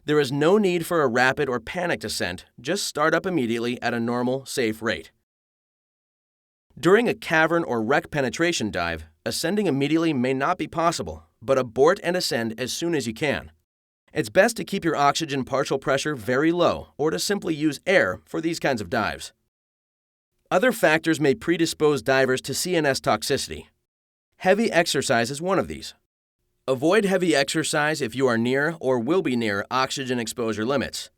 There is no need for a rapid or panicked ascent, just start up immediately at a normal, safe rate. During a cavern or wreck penetration dive, ascending immediately may not be possible, but abort and ascend as soon as you can. It's best to keep your oxygen partial pressure very low or to simply use air for these kinds of dives. Other factors may predispose divers to CNS toxicity. Heavy exercise is one of these. Avoid heavy exercise if you are near or will be near oxygen exposure limits.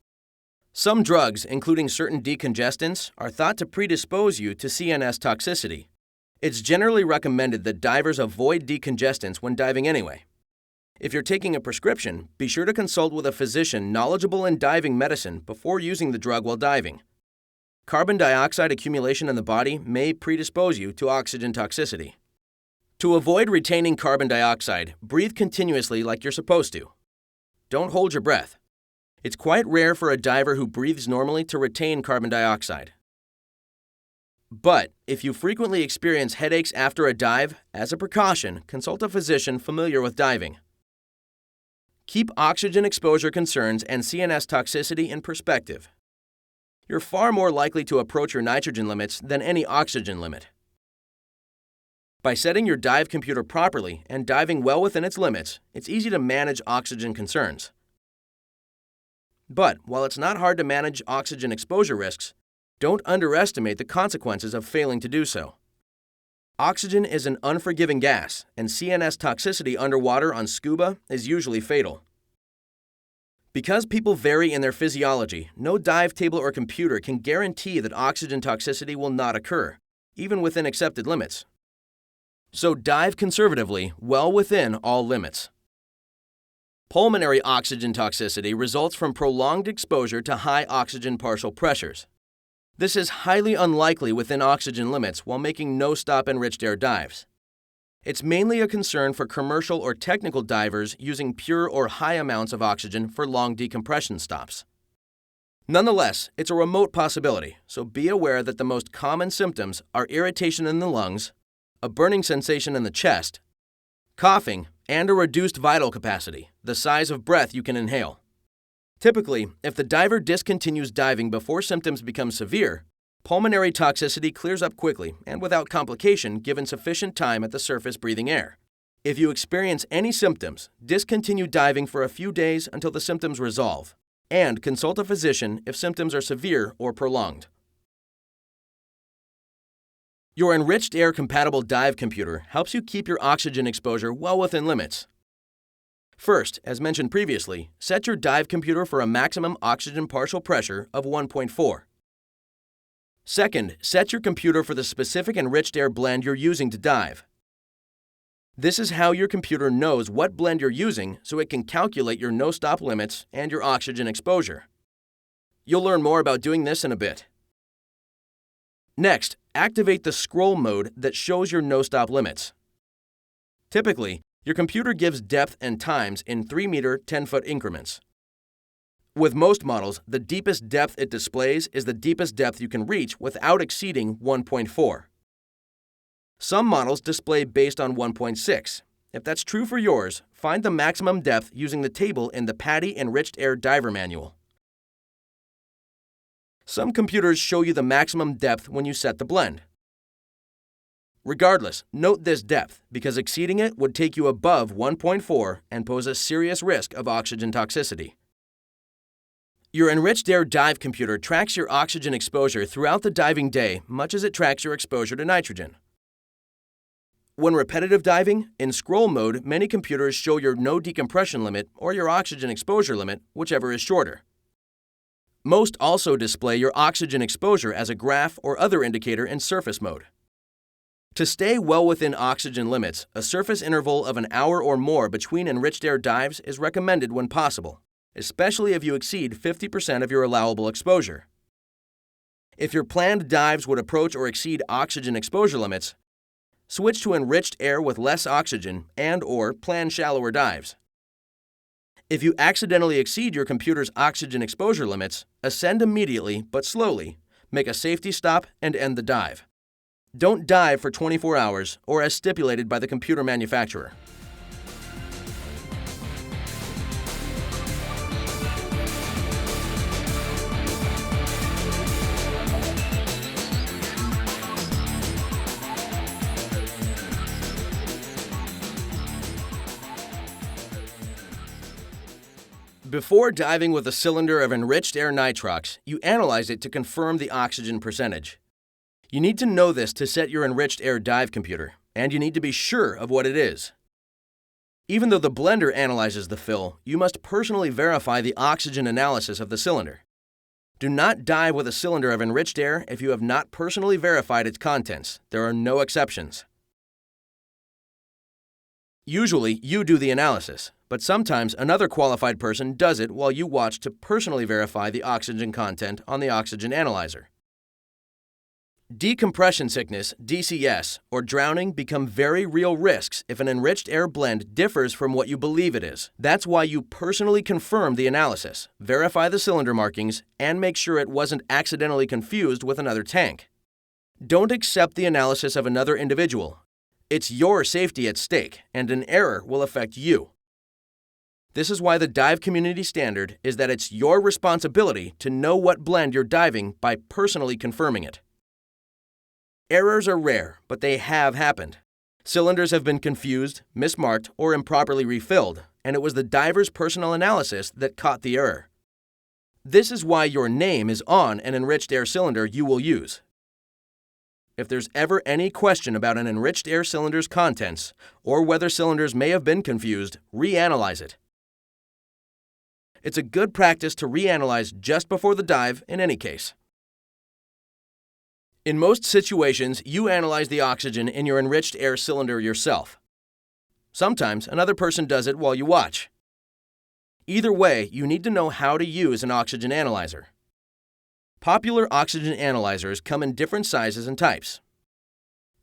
Some drugs, including certain decongestants, are thought to predispose you to CNS toxicity. It's generally recommended that divers avoid decongestants when diving anyway. If you're taking a prescription, be sure to consult with a physician knowledgeable in diving medicine before using the drug while diving. Carbon dioxide accumulation in the body may predispose you to oxygen toxicity. To avoid retaining carbon dioxide, breathe continuously like you're supposed to. Don't hold your breath. It's quite rare for a diver who breathes normally to retain carbon dioxide. But if you frequently experience headaches after a dive, as a precaution, consult a physician familiar with diving. Keep oxygen exposure concerns and CNS toxicity in perspective. You're far more likely to approach your nitrogen limits than any oxygen limit. By setting your dive computer properly and diving well within its limits, it's easy to manage oxygen concerns. But while it's not hard to manage oxygen exposure risks, don't underestimate the consequences of failing to do so. Oxygen is an unforgiving gas, and CNS toxicity underwater on scuba is usually fatal. Because people vary in their physiology, no dive table or computer can guarantee that oxygen toxicity will not occur, even within accepted limits. So dive conservatively, well within all limits. Pulmonary oxygen toxicity results from prolonged exposure to high oxygen partial pressures. This is highly unlikely within oxygen limits while making no-stop enriched air dives. It's mainly a concern for commercial or technical divers using pure or high amounts of oxygen for long decompression stops. Nonetheless, it's a remote possibility, so be aware that the most common symptoms are irritation in the lungs, a burning sensation in the chest, coughing, and a reduced vital capacity, the size of breath you can inhale. Typically, if the diver discontinues diving before symptoms become severe, pulmonary toxicity clears up quickly and without complication given sufficient time at the surface breathing air. If you experience any symptoms, discontinue diving for a few days until the symptoms resolve, and consult a physician if symptoms are severe or prolonged. Your enriched air-compatible dive computer helps you keep your oxygen exposure well within limits. First, as mentioned previously, set your dive computer for a maximum oxygen partial pressure of 1.4. Second, set your computer for the specific enriched air blend you're using to dive. This is how your computer knows what blend you're using so it can calculate your no-stop limits and your oxygen exposure. You'll learn more about doing this in a bit. Next, activate the scroll mode that shows your no-stop limits. Typically, your computer gives depth and times in 3-meter, 10-foot increments. With most models, the deepest depth it displays is the deepest depth you can reach without exceeding 1.4. Some models display based on 1.6. If that's true for yours, find the maximum depth using the table in the PADI Enriched Air Diver Manual. Some computers show you the maximum depth when you set the blend. Regardless, note this depth because exceeding it would take you above 1.4 and pose a serious risk of oxygen toxicity. Your enriched air dive computer tracks your oxygen exposure throughout the diving day much as it tracks your exposure to nitrogen. When repetitive diving, in scroll mode, many computers show your no decompression limit or your oxygen exposure limit, whichever is shorter. Most also display your oxygen exposure as a graph or other indicator in surface mode. To stay well within oxygen limits, a surface interval of an hour or more between enriched air dives is recommended when possible, especially if you exceed 50% of your allowable exposure. If your planned dives would approach or exceed oxygen exposure limits, switch to enriched air with less oxygen and/or plan shallower dives. If you accidentally exceed your computer's oxygen exposure limits, ascend immediately but slowly, make a safety stop, and end the dive. Don't dive for 24 hours or as stipulated by the computer manufacturer. Before diving with a cylinder of enriched air nitrox, you analyze it to confirm the oxygen percentage. You need to know this to set your enriched air dive computer, and you need to be sure of what it is. Even though the blender analyzes the fill, you must personally verify the oxygen analysis of the cylinder. Do not dive with a cylinder of enriched air if you have not personally verified its contents. There are no exceptions. Usually, you do the analysis, but sometimes another qualified person does it while you watch to personally verify the oxygen content on the oxygen analyzer. Decompression sickness, DCS, or drowning become very real risks if an enriched air blend differs from what you believe it is. That's why you personally confirm the analysis, verify the cylinder markings, and make sure it wasn't accidentally confused with another tank. Don't accept the analysis of another individual. It's your safety at stake, and an error will affect you. This is why the dive community standard is that it's your responsibility to know what blend you're diving by personally confirming it. Errors are rare, but they have happened. Cylinders have been confused, mismarked, or improperly refilled, and it was the diver's personal analysis that caught the error. This is why your name is on an enriched air cylinder you will use. If there's ever any question about an enriched air cylinder's contents, or whether cylinders may have been confused, reanalyze it. It's a good practice to reanalyze just before the dive in any case. In most situations, you analyze the oxygen in your enriched air cylinder yourself. Sometimes another person does it while you watch. Either way, you need to know how to use an oxygen analyzer. Popular oxygen analyzers come in different sizes and types.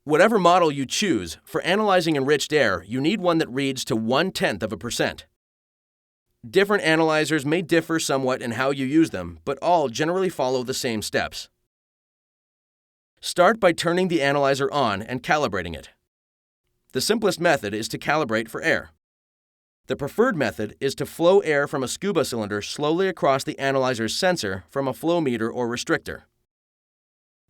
Whatever model you choose, for analyzing enriched air, you need one that reads to 0.1%. Different analyzers may differ somewhat in how you use them, but all generally follow the same steps. Start by turning the analyzer on and calibrating it. The simplest method is to calibrate for air. The preferred method is to flow air from a scuba cylinder slowly across the analyzer's sensor from a flow meter or restrictor.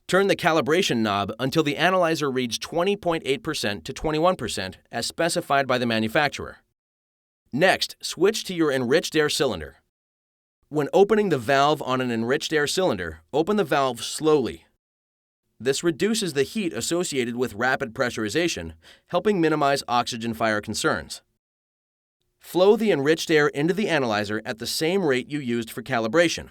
Turn the calibration knob until the analyzer reads 20.8% to 21% as specified by the manufacturer. Next, switch to your enriched air cylinder. When opening the valve on an enriched air cylinder, open the valve slowly. This reduces the heat associated with rapid pressurization, helping minimize oxygen fire concerns. Flow the enriched air into the analyzer at the same rate you used for calibration.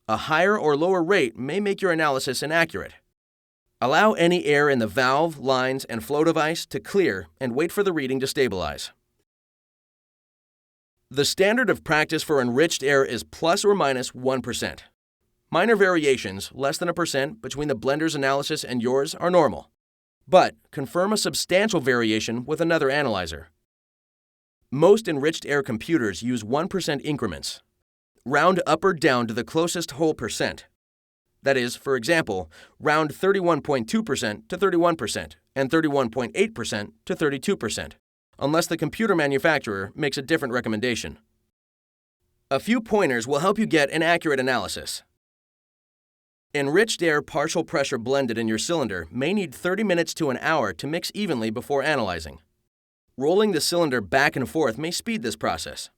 A higher or lower rate may make your analysis inaccurate. Allow any air in the valve, lines, and flow device to clear and wait for the reading to stabilize. The standard of practice for enriched air is plus or minus 1%. Minor variations, less than 1%, between the blender's analysis and yours are normal. But confirm a substantial variation with another analyzer. Most enriched air computers use 1% increments. Round up or down to the closest whole percent. That is, for example, round 31.2% to 31% and 31.8% to 32%, unless the computer manufacturer makes a different recommendation. A few pointers will help you get an accurate analysis. Enriched air partial pressure blended in your cylinder may need 30 minutes to an hour to mix evenly before analyzing. Rolling the cylinder back and forth may speed this process.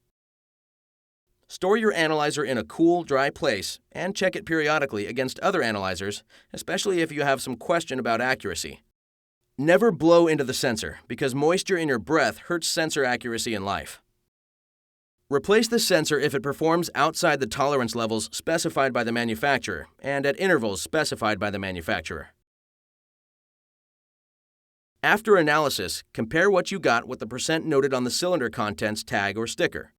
Store your analyzer in a cool, dry place and check it periodically against other analyzers, especially if you have some question about accuracy. Never blow into the sensor because moisture in your breath hurts sensor accuracy in life. Replace the sensor if it performs outside the tolerance levels specified by the manufacturer and at intervals specified by the manufacturer. After analysis, compare what you got with the percent noted on the cylinder contents tag or sticker.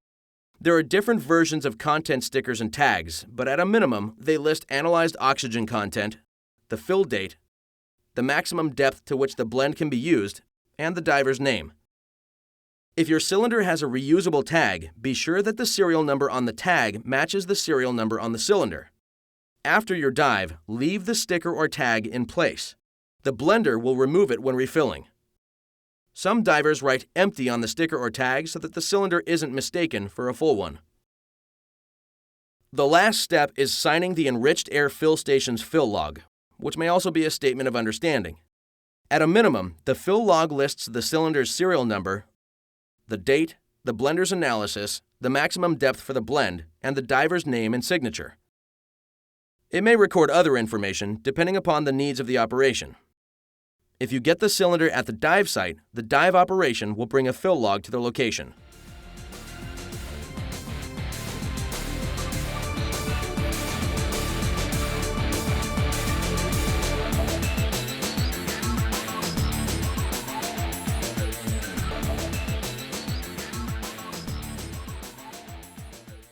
There are different versions of content stickers and tags, but at a minimum, they list analyzed oxygen content, the fill date, the maximum depth to which the blend can be used, and the diver's name. If your cylinder has a reusable tag, be sure that the serial number on the tag matches the serial number on the cylinder. After your dive, leave the sticker or tag in place. The blender will remove it when refilling. Some divers write empty on the sticker or tag so that the cylinder isn't mistaken for a full one. The last step is signing the enriched air fill station's fill log, which may also be a statement of understanding. At a minimum, the fill log lists the cylinder's serial number, the date, the blender's analysis, the maximum depth for the blend, and the diver's name and signature. It may record other information depending upon the needs of the operation. If you get the cylinder at the dive site, the dive operation will bring a fill log to the location.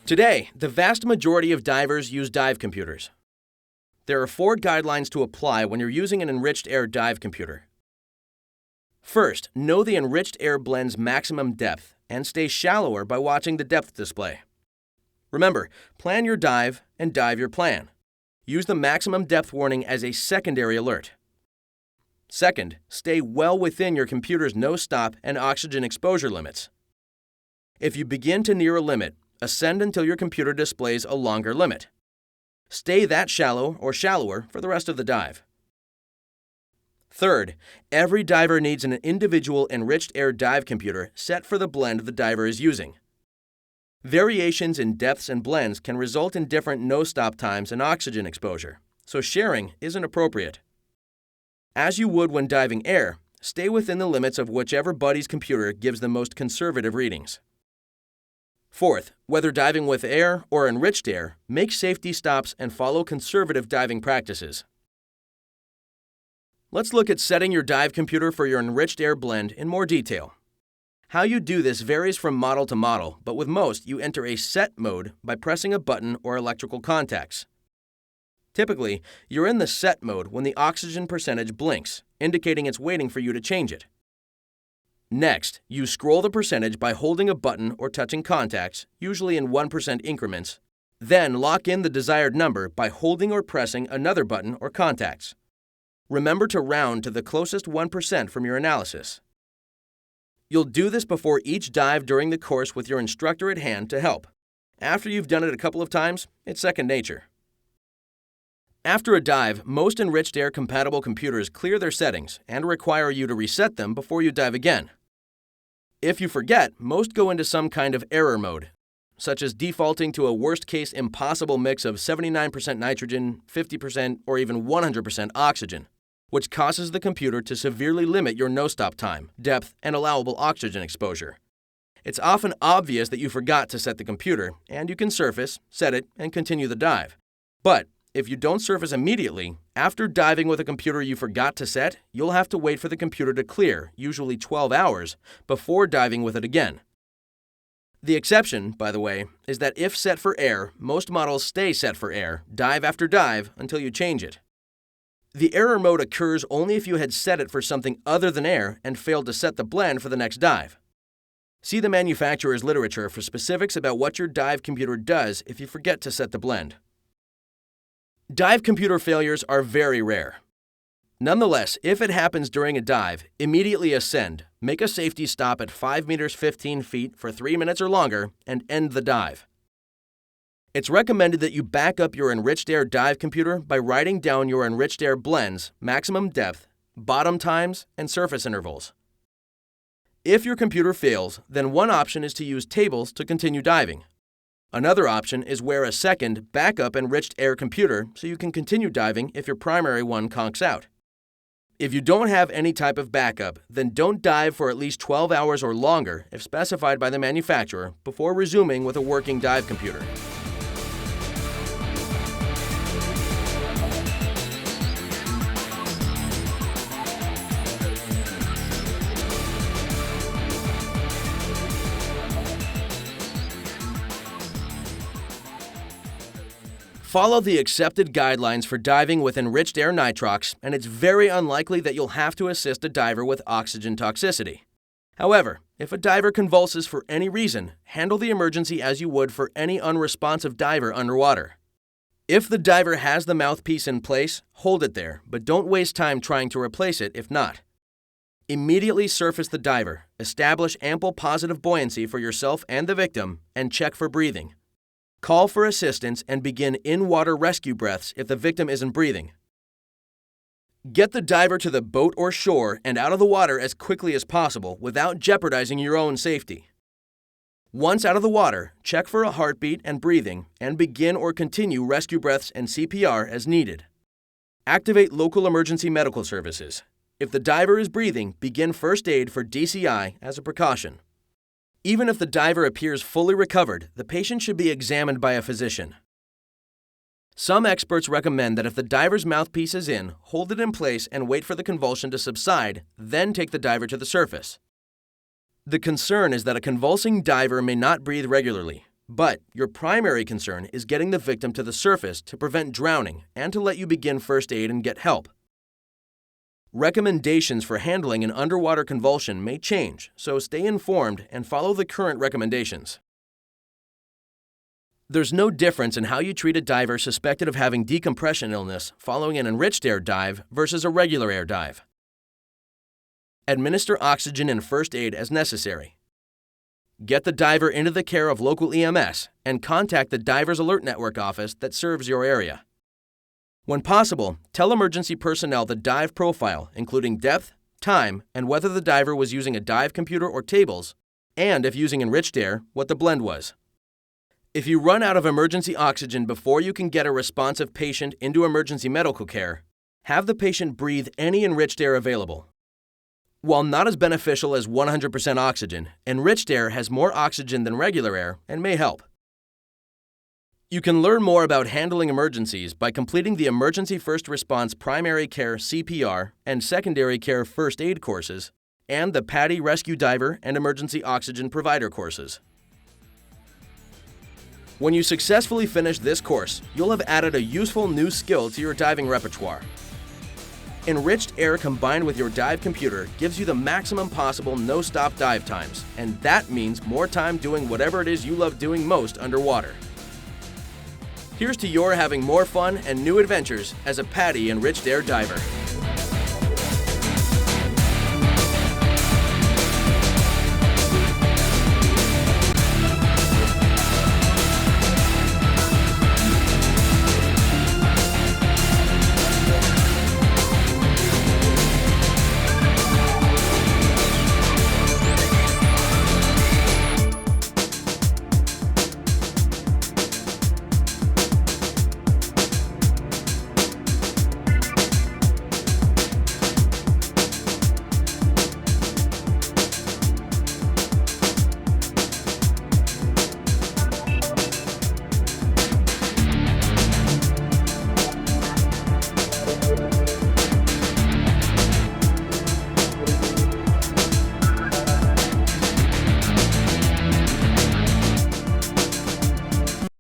Today, the vast majority of divers use dive computers. There are 4 guidelines to apply when you're using an enriched air dive computer. First, know the enriched air blend's maximum depth and stay shallower by watching the depth display. Remember, plan your dive and dive your plan. Use the maximum depth warning as a secondary alert. Second, stay well within your computer's no-stop and oxygen exposure limits. If you begin to near a limit, ascend until your computer displays a longer limit. Stay that shallow or shallower for the rest of the dive. Third, every diver needs an individual enriched air dive computer set for the blend the diver is using. Variations in depths and blends can result in different no-stop times and oxygen exposure, so sharing isn't appropriate. As you would when diving air, stay within the limits of whichever buddy's computer gives the most conservative readings. Fourth, whether diving with air or enriched air, make safety stops and follow conservative diving practices. Let's look at setting your dive computer for your enriched air blend in more detail. How you do this varies from model to model, but with most, you enter a set mode by pressing a button or electrical contacts. Typically, you're in the set mode when the oxygen percentage blinks, indicating it's waiting for you to change it. Next, you scroll the percentage by holding a button or touching contacts, usually in 1% increments. Then lock in the desired number by holding or pressing another button or contacts. Remember to round to the closest 1% from your analysis. You'll do this before each dive during the course with your instructor at hand to help. After you've done it a couple of times, it's second nature. After a dive, most enriched air compatible computers clear their settings and require you to reset them before you dive again. If you forget, most go into some kind of error mode, such as defaulting to a worst-case impossible mix of 79% nitrogen, 50%, or even 100% oxygen, which causes the computer to severely limit your no-stop time, depth, and allowable oxygen exposure. It's often obvious that you forgot to set the computer, and you can surface, set it, and continue the dive. But if you don't surface immediately, after diving with a computer you forgot to set, you'll have to wait for the computer to clear, usually 12 hours, before diving with it again. The exception, by the way, is that if set for air, most models stay set for air, dive after dive, until you change it. The error mode occurs only if you had set it for something other than air and failed to set the blend for the next dive. See the manufacturer's literature for specifics about what your dive computer does if you forget to set the blend. Dive computer failures are very rare. Nonetheless, if it happens during a dive, immediately ascend, make a safety stop at 5 meters 15 feet for 3 minutes or longer, and end the dive. It's recommended that you back up your enriched air dive computer by writing down your enriched air blends, maximum depth, bottom times, and surface intervals. If your computer fails, then one option is to use tables to continue diving. Another option is wear a second, backup enriched air computer so you can continue diving if your primary one conks out. If you don't have any type of backup, then don't dive for at least 12 hours or longer if specified by the manufacturer before resuming with a working dive computer. Follow the accepted guidelines for diving with enriched air nitrox, and it's very unlikely that you'll have to assist a diver with oxygen toxicity. However, if a diver convulses for any reason, handle the emergency as you would for any unresponsive diver underwater. If the diver has the mouthpiece in place, hold it there, but don't waste time trying to replace it if not. Immediately surface the diver, establish ample positive buoyancy for yourself and the victim, and check for breathing. Call for assistance and begin in-water rescue breaths if the victim isn't breathing. Get the diver to the boat or shore and out of the water as quickly as possible without jeopardizing your own safety. Once out of the water, check for a heartbeat and breathing and begin or continue rescue breaths and CPR as needed. Activate local emergency medical services. If the diver is breathing, begin first aid for DCI as a precaution. Even if the diver appears fully recovered, the patient should be examined by a physician. Some experts recommend that if the diver's mouthpiece is in, hold it in place and wait for the convulsion to subside, then take the diver to the surface. The concern is that a convulsing diver may not breathe regularly, but your primary concern is getting the victim to the surface to prevent drowning and to let you begin first aid and get help. Recommendations for handling an underwater convulsion may change, so stay informed and follow the current recommendations. There's no difference in how you treat a diver suspected of having decompression illness following an enriched air dive versus a regular air dive. Administer oxygen and first aid as necessary. Get the diver into the care of local EMS and contact the Divers Alert Network office that serves your area. When possible, tell emergency personnel the dive profile, including depth, time, and whether the diver was using a dive computer or tables, and if using enriched air, what the blend was. If you run out of emergency oxygen before you can get a responsive patient into emergency medical care, have the patient breathe any enriched air available. While not as beneficial as 100% oxygen, enriched air has more oxygen than regular air and may help. You can learn more about handling emergencies by completing the Emergency First Response Primary Care CPR and Secondary Care First Aid courses and the PADI Rescue Diver and Emergency Oxygen Provider courses. When you successfully finish this course, you'll have added a useful new skill to your diving repertoire. Enriched air combined with your dive computer gives you the maximum possible no-stop dive times, and that means more time doing whatever it is you love doing most underwater. Here's to your having more fun and new adventures as a PADI Enriched Air diver.